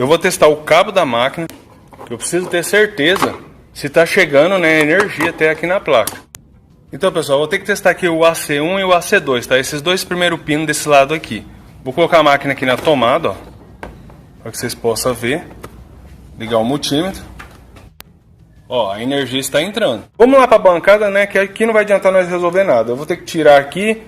eu vou testar o cabo da máquina, que eu preciso ter certeza se está chegando, né, energia até aqui na placa. Então, pessoal, eu vou ter que testar aqui o AC1 e o AC2, tá? Esses dois primeiros pinos desse lado aqui. Vou colocar a máquina aqui na tomada, ó, para que vocês possam ver. Ligar o multímetro. Ó, a energia está entrando. Vamos lá para a bancada, né, que aqui não vai adiantar nós resolver nada. Eu vou ter que tirar aqui,